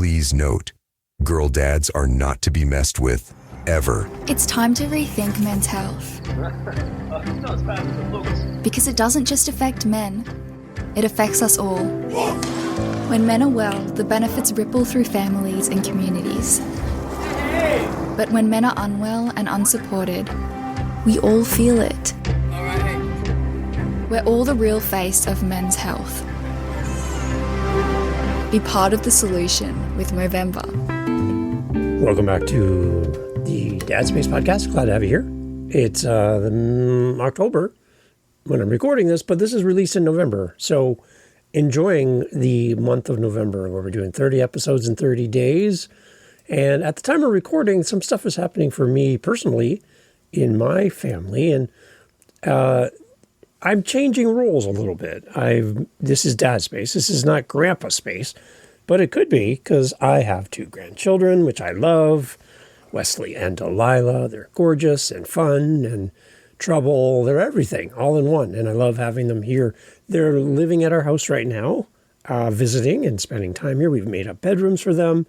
please note, girl dads are not to be messed with, ever. It's time to rethink men's health. Because it doesn't just affect men, it affects us all. When men are well, the benefits ripple through families and communities. But when men are unwell and unsupported, we all feel it. We're all the real face of men's health. Be part of the solution with Movember. Welcome back to the Dad Space Podcast. Glad to have you here. It's October when I'm recording this, but this is released in November. So enjoying the month of November where we're doing 30 episodes in 30 days. And at the time of recording, some stuff is happening for me personally in my family. And I'm changing roles a little bit. This is Dad Space. This is not Grandpa Space, but it could be because I have 2 grandchildren, which I love, Wesley and Delilah. They're gorgeous and fun and trouble. They're everything all in one. And I love having them here. They're living at our house right now, visiting and spending time here. We've made up bedrooms for them.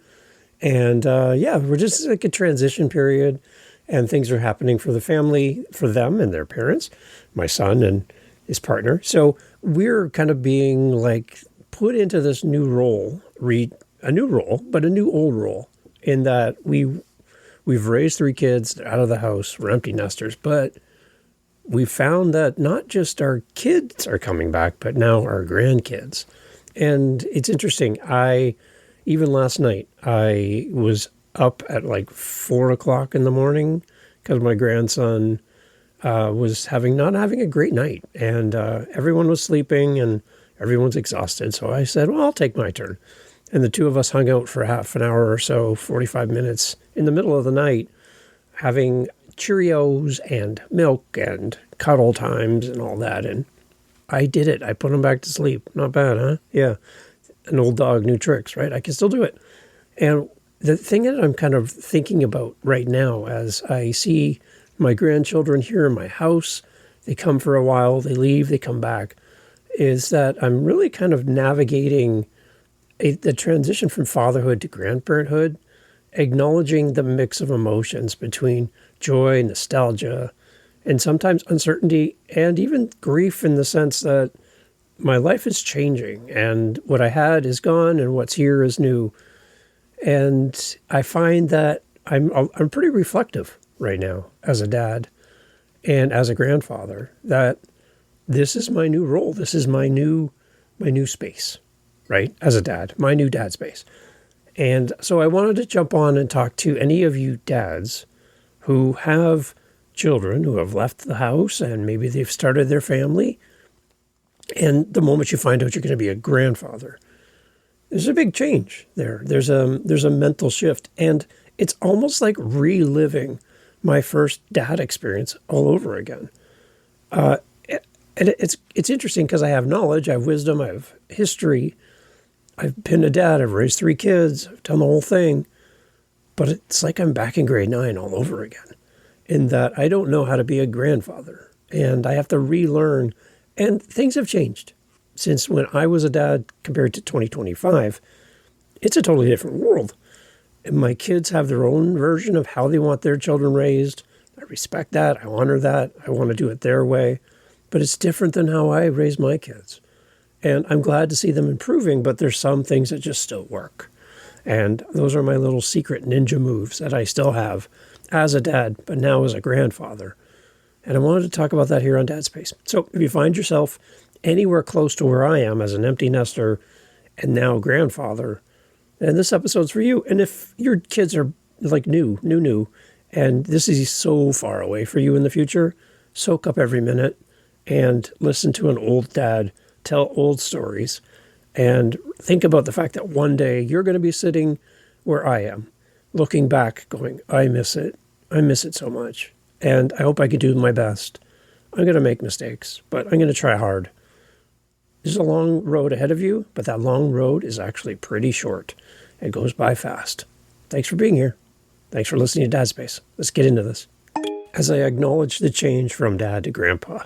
And we're just like a transition period. And things are happening for the family, for them and their parents, my son and his partner. So we're kind of being like put into this new role, a new old role, in that we've raised 3 kids, they're out of the house, we're empty nesters, but we found that not just our kids are coming back, but now our grandkids. And it's interesting. Even last night, I was up at like 4 o'clock in the morning because my grandson was not having a great night, and everyone was sleeping and everyone's exhausted. So I said, well, I'll take my turn. And the 2 of us hung out for half an hour or so, 45 minutes in the middle of the night, having Cheerios and milk and cuddle times and all that. And I did it. I put him back to sleep. Not bad, huh? Yeah. An old dog, new tricks, right? I can still do it. And the thing that I'm kind of thinking about right now as I see my grandchildren here in my house, they come for a while, they leave, they come back, is that I'm really kind of navigating the transition from fatherhood to grandparenthood, acknowledging the mix of emotions between joy, nostalgia, and sometimes uncertainty, and even grief in the sense that my life is changing and what I had is gone and what's here is new. And I find that I'm pretty reflective right now as a dad and as a grandfather, that this is my new role. This is my new space, right? As a dad, my new dad space. And so I wanted to jump on and talk to any of you dads who have children who have left the house and maybe they've started their family. And the moment you find out you're going to be a grandfather, there's a big change there. There's a mental shift. And it's almost like reliving my first dad experience all over again. And it's interesting because I have knowledge, I have wisdom, I have history. I've been a dad, I've raised 3 kids, I've done the whole thing. But it's like I'm back in grade 9 all over again, in that I don't know how to be a grandfather. And I have to relearn. And things have changed since when I was a dad compared to 2025. It's a totally different world. And my kids have their own version of how they want their children raised. I respect that. I honor that. I want to do it their way. But it's different than how I raised my kids. And I'm glad to see them improving, but there's some things that just still work. And those are my little secret ninja moves that I still have as a dad, but now as a grandfather. And I wanted to talk about that here on Dad Space. So if you find yourself anywhere close to where I am as an empty nester and now grandfather, then this episode's for you. And if your kids are like new, and this is so far away for you in the future, soak up every minute and listen to an old dad tell old stories and think about the fact that one day you're going to be sitting where I am, looking back going, I miss it. I miss it so much. And I hope I can do my best. I'm going to make mistakes, but I'm going to try hard. There's a long road ahead of you, but that long road is actually pretty short. It goes by fast. Thanks for being here. Thanks for listening to Dad Space. Let's get into this. As I acknowledge the change from dad to grandpa,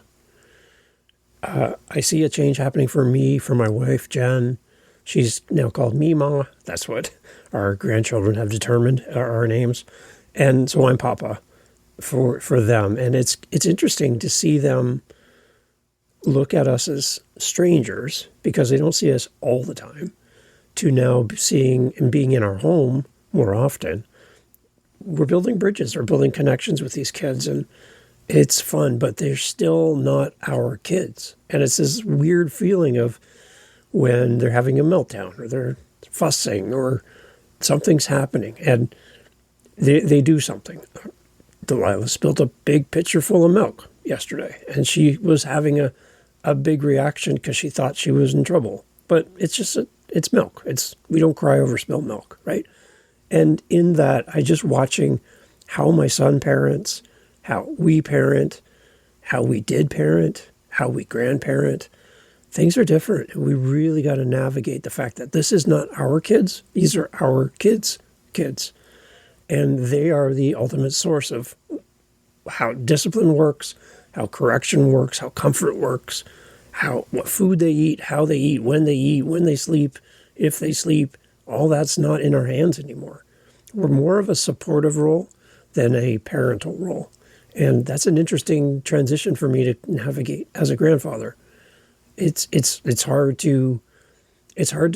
I see a change happening for me, for my wife, Jen. She's now called Mima. That's what our grandchildren have determined are our names. And so I'm Papa for them. And it's interesting to see them look at us as strangers because they don't see us all the time, to now seeing and being in our home more often. We're building bridges or building connections with these kids, and it's fun, but they're still not our kids. And it's this weird feeling of when they're having a meltdown or they're fussing or something's happening and they do something. Delilah spilled a big pitcher full of milk yesterday, and she was having a big reaction because she thought she was in trouble. But it's milk. We don't cry over spilled milk, right? And in that, I just watching how my son parents, how we parent, how we did parent, how we grandparent. Things are different. And we really got to navigate the fact that this is not our kids. These are our kids' kids. And they are the ultimate source of how discipline works, how correction works, how comfort works, what food they eat, how they eat, when they sleep, if they sleep. All that's not in our hands anymore. We're more of a supportive role than a parental role. And that's an interesting transition for me to navigate as a grandfather. It's hard to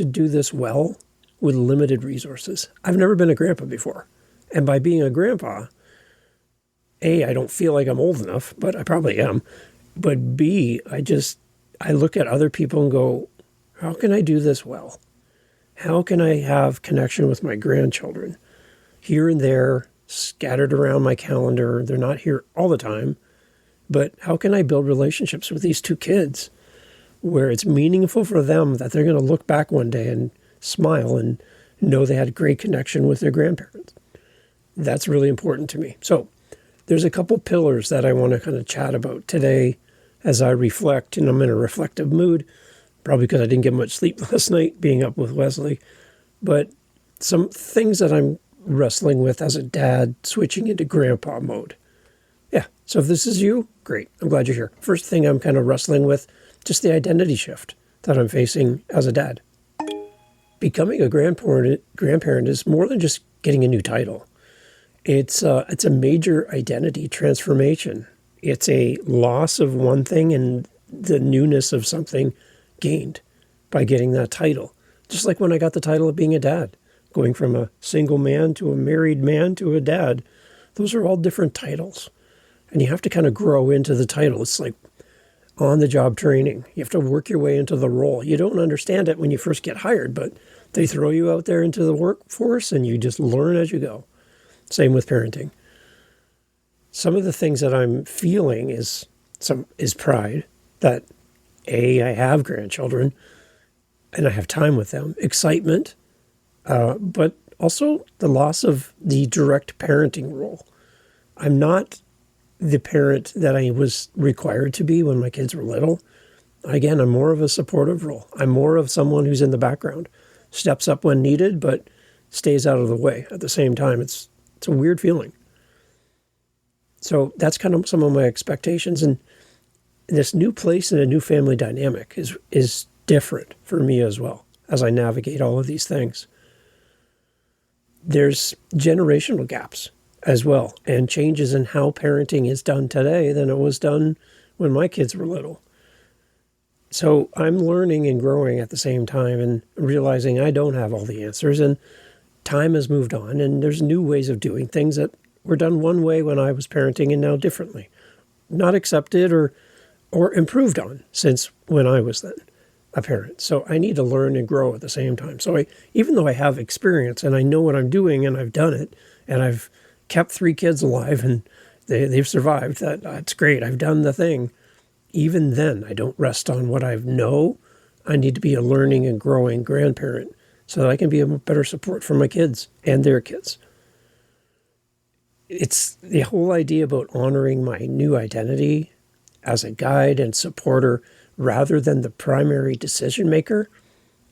do this well with limited resources. I've never been a grandpa before. And by being a grandpa, A, I don't feel like I'm old enough, but I probably am. But B, I look at other people and go, how can I do this well? How can I have connection with my grandchildren? Here and there, scattered around my calendar. They're not here all the time. But how can I build relationships with these two kids where it's meaningful for them that they're going to look back one day and smile and know they had a great connection with their grandparents? That's really important to me. So there's a couple pillars that I want to kind of chat about today as I reflect, and I'm in a reflective mood, probably because I didn't get much sleep last night being up with Wesley. But some things that I'm wrestling with as a dad, switching into grandpa mode. Yeah, so if this is you, great. I'm glad you're here. First thing I'm kind of wrestling with, just the identity shift that I'm facing as a dad. Becoming a grandparent is more than just getting a new title. It's a major identity transformation. It's a loss of one thing and the newness of something gained by getting that title. Just like when I got the title of being a dad, going from a single man to a married man to a dad, those are all different titles. And you have to kind of grow into the title. It's like on-the-job training. You have to work your way into the role. You don't understand it when you first get hired, but they throw you out there into the workforce and you just learn as you go. Same with parenting. Some of the things that I'm feeling is pride that I have grandchildren and I have time with them. Excitement, but also the loss of the direct parenting role. I'm not the parent that I was required to be when my kids were little. Again, I'm more of a supportive role. I'm more of someone who's in the background, steps up when needed, but stays out of the way at the same time. It's a weird feeling. So that's kind of some of my expectations. And this new place and a new family dynamic is different for me as well as I navigate all of these things. There's generational gaps as well, and changes in how parenting is done today than it was done when my kids were little. So I'm learning and growing at the same time and realizing I don't have all the answers, and time has moved on, and there's new ways of doing things that were done one way when I was parenting and now differently. Not accepted or improved on since when I was then a parent. So I need to learn and grow at the same time. So even though I have experience and I know what I'm doing and I've done it and I've kept 3 kids alive and they've survived, that's great. I've done the thing. Even then, I don't rest on what I know. I need to be a learning and growing grandparent so that I can be a better support for my kids and their kids. It's the whole idea about honoring my new identity as a guide and supporter rather than the primary decision maker.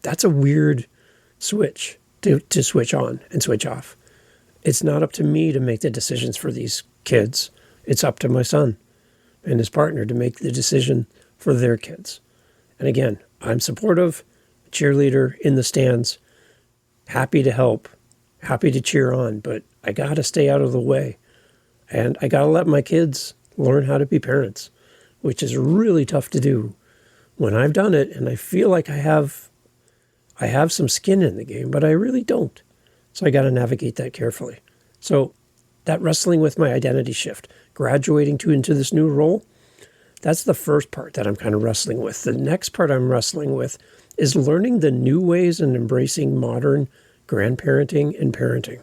That's a weird switch to switch on and switch off. It's not up to me to make the decisions for these kids. It's up to my son and his partner to make the decision for their kids. And again, I'm supportive, cheerleader in the stands, happy to help, happy to cheer on, but I got to stay out of the way. And I got to let my kids learn how to be parents, which is really tough to do when I've done it. And I feel like I have some skin in the game, but I really don't. So I got to navigate that carefully. So that wrestling with my identity shift, graduating into this new role, that's the first part that I'm kind of wrestling with. The next part I'm wrestling with is learning the new ways and embracing modern grandparenting and parenting.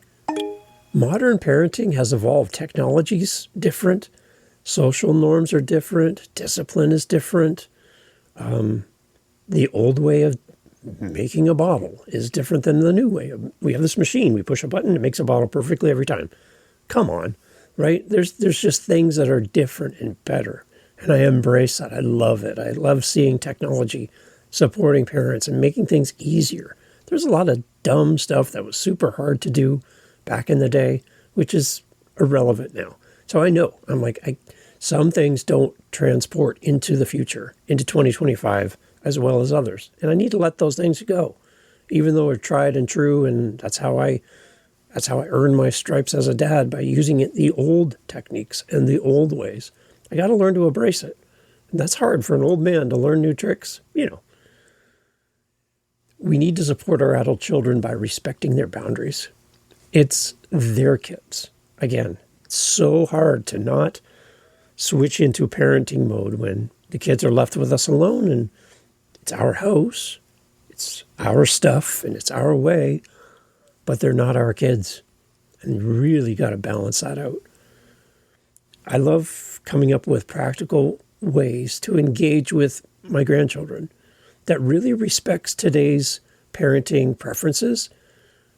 Modern parenting has evolved. Technology's different. Social norms are different. Discipline is different. The old way of making a bottle is different than the new way. We have this machine. We push a button. It makes a bottle perfectly every time. Come on, right? There's just things that are different and better. And I embrace that. I love it. I love seeing technology supporting parents and making things easier. There's a lot of dumb stuff that was super hard to do back in the day, which is irrelevant now. So I know, I'm like, some things don't transport into the future, into 2025, as well as others. And I need to let those things go, even though they're tried and true. And that's how I earn my stripes as a dad, by using the old techniques and the old ways. I got to learn to embrace it. And that's hard for an old man to learn new tricks. We need to support our adult children by respecting their boundaries. It's their kids. Again, it's so hard to not switch into parenting mode when the kids are left with us alone, and it's our house, it's our stuff, and it's our way, but they're not our kids. And you really got to balance that out. I love coming up with practical ways to engage with my grandchildren that really respects today's parenting preferences,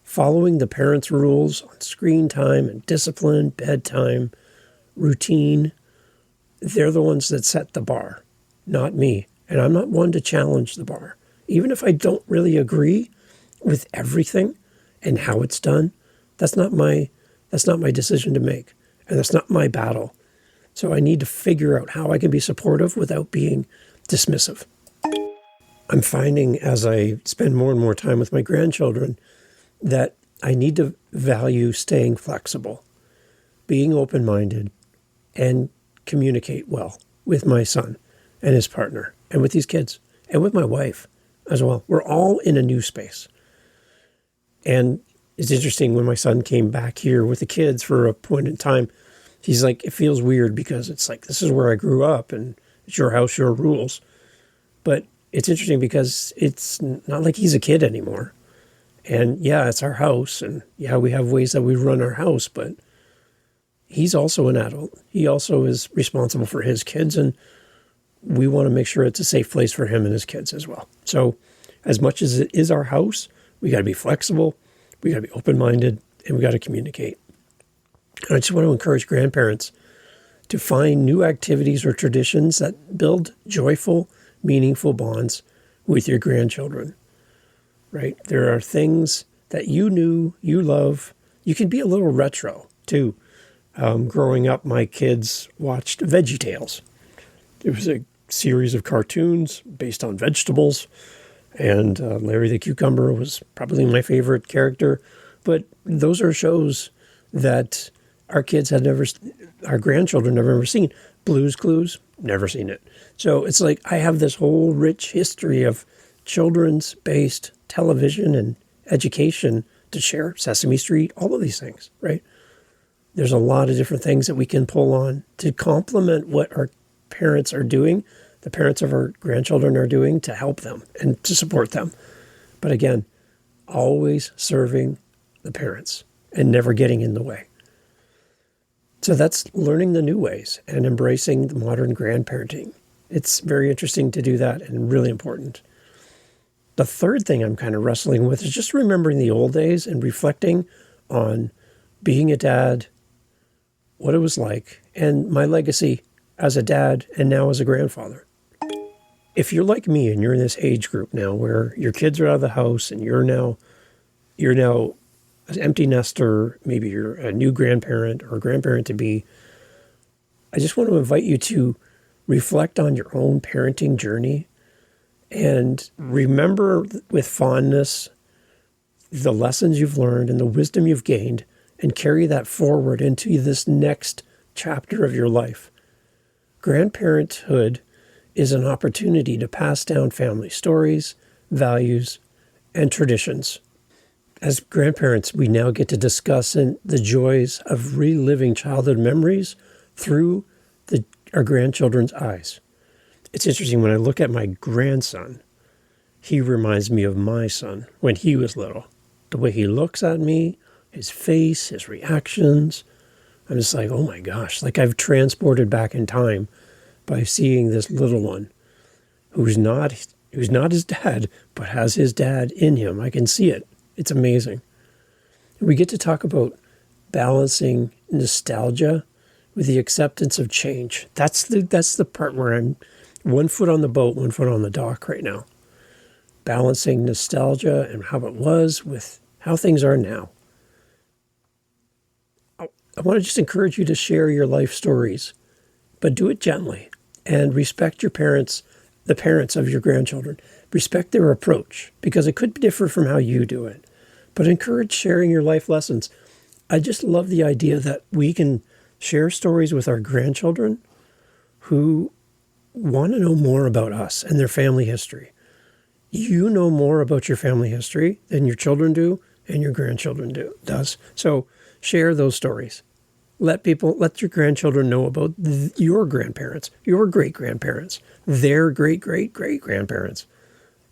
following the parents' rules on screen time and discipline, bedtime, routine. They're the ones that set the bar, not me. And I'm not one to challenge the bar. Even if I don't really agree with everything and how it's done, that's not my decision to make. And that's not my battle. So I need to figure out how I can be supportive without being dismissive. I'm finding as I spend more and more time with my grandchildren that I need to value staying flexible, being open-minded, and communicate well with my son and his partner, and with these kids, and with my wife as well. We're all in a new space. And it's interesting, when my son came back here with the kids for a point in time, he's like, it feels weird because it's like, this is where I grew up and it's your house, your rules. But it's interesting because it's not like he's a kid anymore. And yeah, it's our house. And yeah, we have ways that we run our house, but he's also an adult. He also is responsible for his kids. And we want to make sure it's a safe place for him and his kids as well. So as much as it is our house, we got to be flexible, we got to be open-minded, and we got to communicate. And I just want to encourage grandparents to find new activities or traditions that build joyful, meaningful bonds with your grandchildren, right? There are things that you knew, you love. You can be a little retro too. Growing up, my kids watched VeggieTales. It was a series of cartoons based on vegetables, and Larry the Cucumber was probably my favorite character. But those are shows that our grandchildren never ever seen. Blue's Clues, never seen it. So it's like I have this whole rich history of children's-based television and education to share. Sesame Street, all of these things, right? There's a lot of different things that we can pull on to complement what our parents are doing, the parents of our grandchildren are doing, to help them and to support them. But again, always serving the parents and never getting in the way. So that's learning the new ways and embracing the modern grandparenting. It's very interesting to do that and really important. The third thing I'm kind of wrestling with is just remembering the old days and reflecting on being a dad, what it was like, and my legacy as a dad and now as a grandfather. If you're like me and you're in this age group now where your kids are out of the house and you're now an empty nester, maybe you're a new grandparent or a grandparent to be, I just want to invite you to reflect on your own parenting journey And remember with fondness the lessons you've learned and the wisdom you've gained, and carry that forward into this next chapter of your life. Grandparenthood is an opportunity to pass down family stories, values, and traditions. As grandparents, we now get to discuss the joys of reliving childhood memories through our grandchildren's eyes. It's interesting, when I look at my grandson, he reminds me of my son when he was little. The way he looks at me, his face, his reactions. I'm just like, oh my gosh, like I've transported back in time by seeing this little one who's not his dad, but has his dad in him. I can see it. It's amazing. We get to talk about balancing nostalgia with the acceptance of change. That's the part where I'm 1 foot on the boat, 1 foot on the dock right now. Balancing nostalgia and how it was with how things are now. I want to just encourage you to share your life stories, but do it gently and respect your parents, the parents of your grandchildren. Respect their approach, because it could differ from how you do it, but encourage sharing your life lessons. I just love the idea that we can share stories with our grandchildren who want to know more about us and their family history. You know more about your family history than your children do and your grandchildren does. So share those stories. Let your grandchildren know about your grandparents, your great-grandparents, their great-great-great-grandparents,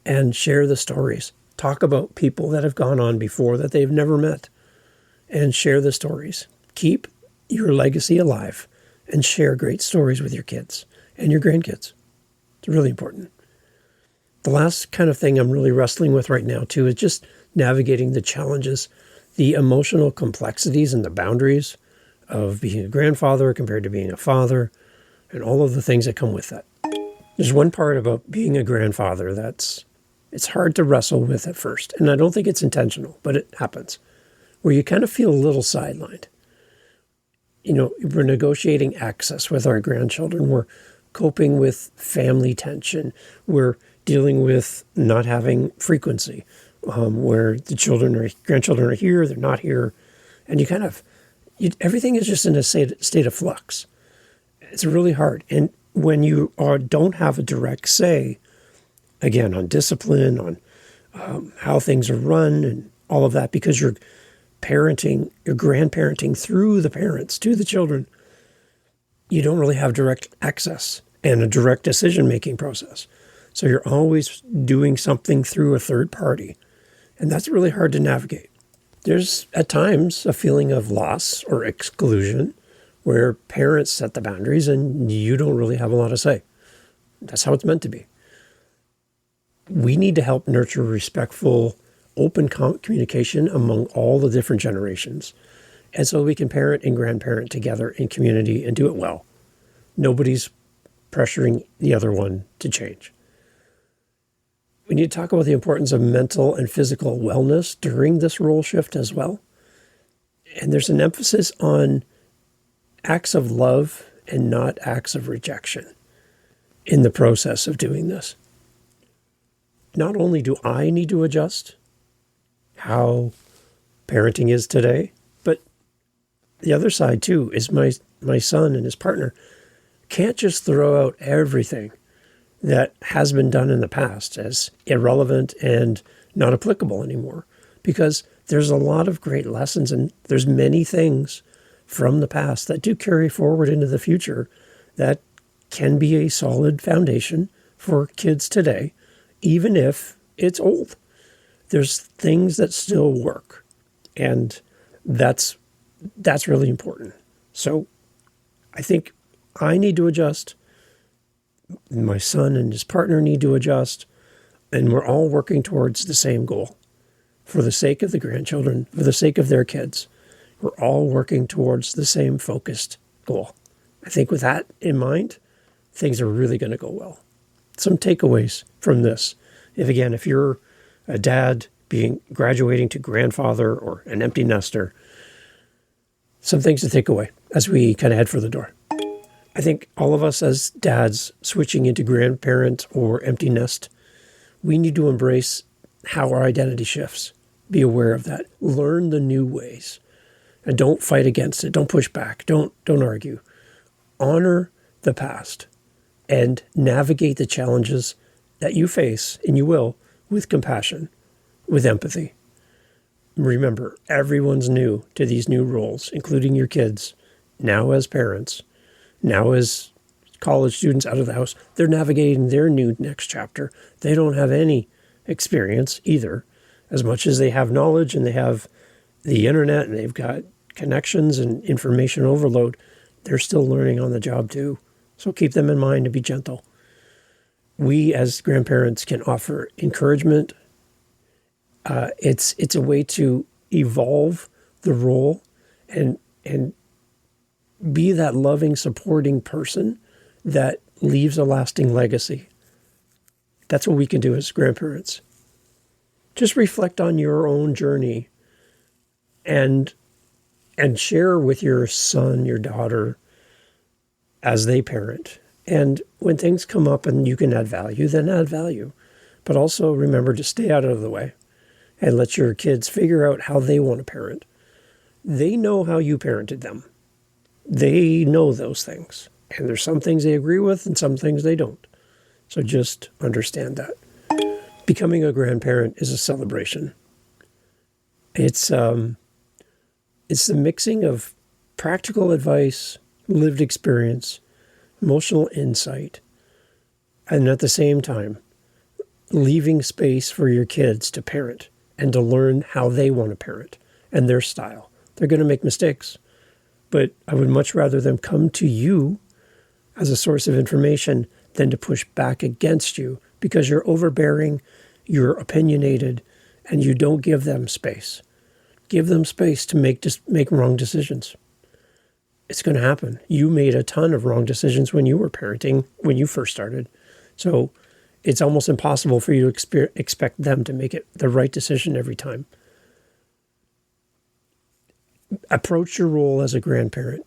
and share the stories. Talk about people that have gone on before that they've never met, and share the stories. Keep your legacy alive and share great stories with your kids and your grandkids. It's really important. The last kind of thing I'm really wrestling with right now, too, is just navigating the challenges, the emotional complexities and the boundaries of being a grandfather compared to being a father, and all of the things that come with that. There's one part about being a grandfather it's hard to wrestle with at first, and I don't think it's intentional, but it happens, where you kind of feel a little sidelined. You know, we're negotiating access with our grandchildren. We're coping with family tension. We're dealing with not having frequency, where the grandchildren are here, they're not here, and everything is just in a state of flux. It's really hard. And when you don't have a direct say, again, on discipline, on how things are run and all of that, because you're grandparenting through the parents to the children, you don't really have direct access and a direct decision-making process. So you're always doing something through a third party. And that's really hard to navigate. There's, at times, a feeling of loss or exclusion where parents set the boundaries and you don't really have a lot to say. That's how it's meant to be. We need to help nurture respectful, open communication among all the different generations. And so we can parent and grandparent together in community and do it well. Nobody's pressuring the other one to change. We need to talk about the importance of mental and physical wellness during this role shift as well. And there's an emphasis on acts of love and not acts of rejection in the process of doing this. Not only do I need to adjust how parenting is today, but the other side too is my son and his partner can't just throw out everything that has been done in the past as irrelevant and not applicable anymore, because there's a lot of great lessons and there's many things from the past that do carry forward into the future that can be a solid foundation for kids today, even if it's old. There's things that still work, and that's really important. So I think I need to adjust. My son and his partner need to adjust, and we're all working towards the same goal. For the sake of the grandchildren, for the sake of their kids, we're all working towards the same focused goal. I think with that in mind, things are really going to go well. Some takeaways from this. If you're a dad graduating to grandfather or an empty nester, some things to take away as we kind of head for the door. I think all of us as dads switching into grandparent or empty nest, We need to embrace how our identity shifts. Be aware of that. Learn the new ways. And don't fight against it. Don't push back. Don't argue. Honor the past and navigate the challenges that you face, and you will, with compassion, with empathy. Remember, everyone's new to these new roles, including your kids, now as parents, now as college students out of the house. They're navigating their new next chapter. They don't have any experience either, as much as they have knowledge and they have the internet and they've got connections and information overload. They're still learning on the job too. So keep them in mind and be gentle. We as grandparents can offer encouragement. It's a way to evolve the role and be that loving, supporting person that leaves a lasting legacy. That's what we can do as grandparents. Just reflect on your own journey and share with your son, your daughter, as they parent. And when things come up and you can add value, then add value. But also remember to stay out of the way and let your kids figure out how they want to parent. They know how you parented them. They know those things. And there's some things they agree with and some things they don't. So just understand that. Becoming a grandparent is a celebration. It's the mixing of practical advice, lived experience, emotional insight, and at the same time, leaving space for your kids to parent and to learn how they want to parent and their style. They're going to make mistakes, but I would much rather them come to you as a source of information than to push back against you because you're overbearing, you're opinionated, and you don't give them space. Give them space to make wrong decisions. It's going to happen. You made a ton of wrong decisions when you were parenting, when you first started. So it's almost impossible for you to expect them to make it the right decision every time. Approach your role as a grandparent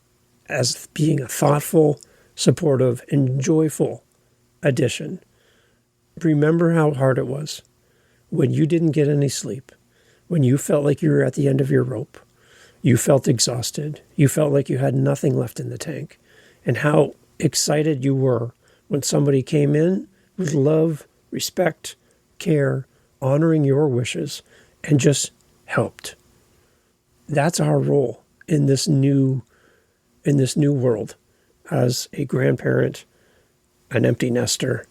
as being a thoughtful, supportive, and joyful addition. Remember how hard it was when you didn't get any sleep, when you felt like you were at the end of your rope. You felt exhausted. You felt like you had nothing left in the tank. And how excited you were when somebody came in with love, respect, care, honoring your wishes, and just helped. That's our role in this new world as a grandparent, an empty nester,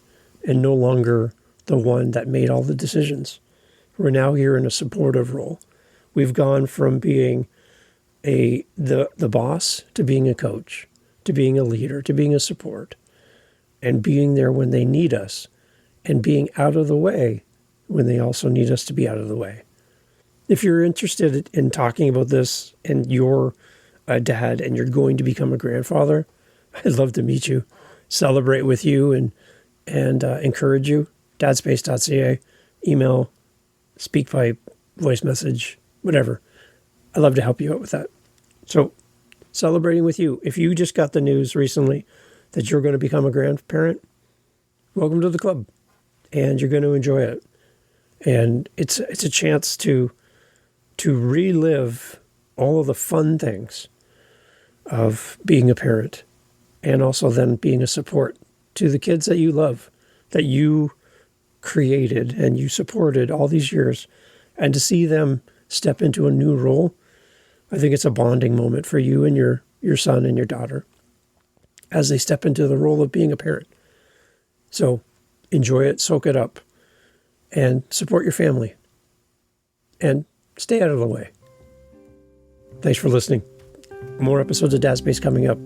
and no longer the one that made all the decisions. We're now here in a supportive role. We've gone from being the boss to being a coach, to being a leader, to being a support, and being there when they need us, and being out of the way when they also need us to be out of the way. If you're interested in talking about this and you're a dad and you're going to become a grandfather, I'd love to meet you, celebrate with you, and encourage you. dadspace.ca, email, speak pipe, voice message, whatever. I'd love to help you out with that. So, celebrating with you. If you just got the news recently that you're going to become a grandparent, welcome to the club. And you're going to enjoy it. And it's a chance to relive all of the fun things of being a parent, and also then being a support to the kids that you love, that you created and you supported all these years, and to see them step into a new role. I think it's a bonding moment for you and your son and your daughter as they step into the role of being a parent. So enjoy it, soak it up, and support your family. And stay out of the way. Thanks for listening. More episodes of Dad Space coming up.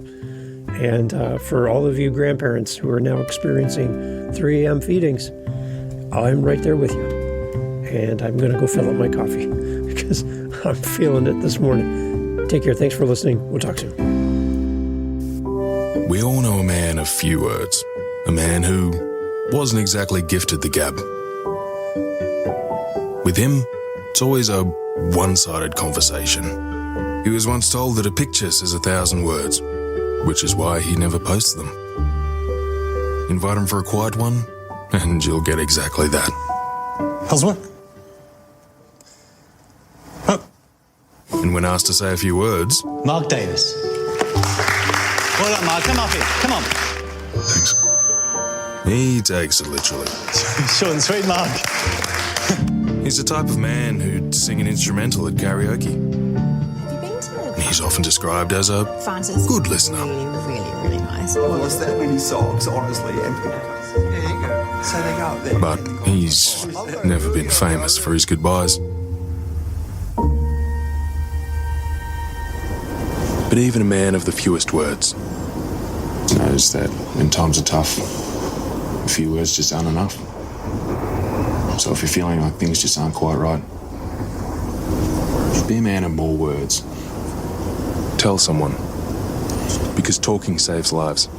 And for all of you grandparents who are now experiencing 3 a.m. feedings, I'm right there with you. And I'm going to go fill up my coffee because I'm feeling it this morning. Take care. Thanks for listening. We'll talk soon. We all know a man of few words. A man who wasn't exactly gifted the gab. With him, it's always a one-sided conversation. He was once told that a picture says 1,000 words, which is why he never posts them. Invite him for a quiet one, and you'll get exactly that. How's work? Oh, And when asked to say a few words, Mark Davis. Well done, Mark. Come up here. Come on. thanks, he takes it literally. Short and sweet, Mark. He's the type of man who'd sing an instrumental at karaoke. Have you been to He's often described as a Francis? good listener. Really nice. Well, it's that many songs, honestly. And there you go. So they go up there. But he's never been famous for his goodbyes. But even a man of the fewest words knows that when times are tough, a few words just aren't enough. So if you're feeling like things just aren't quite right, be a man of more words. Tell someone, because talking saves lives.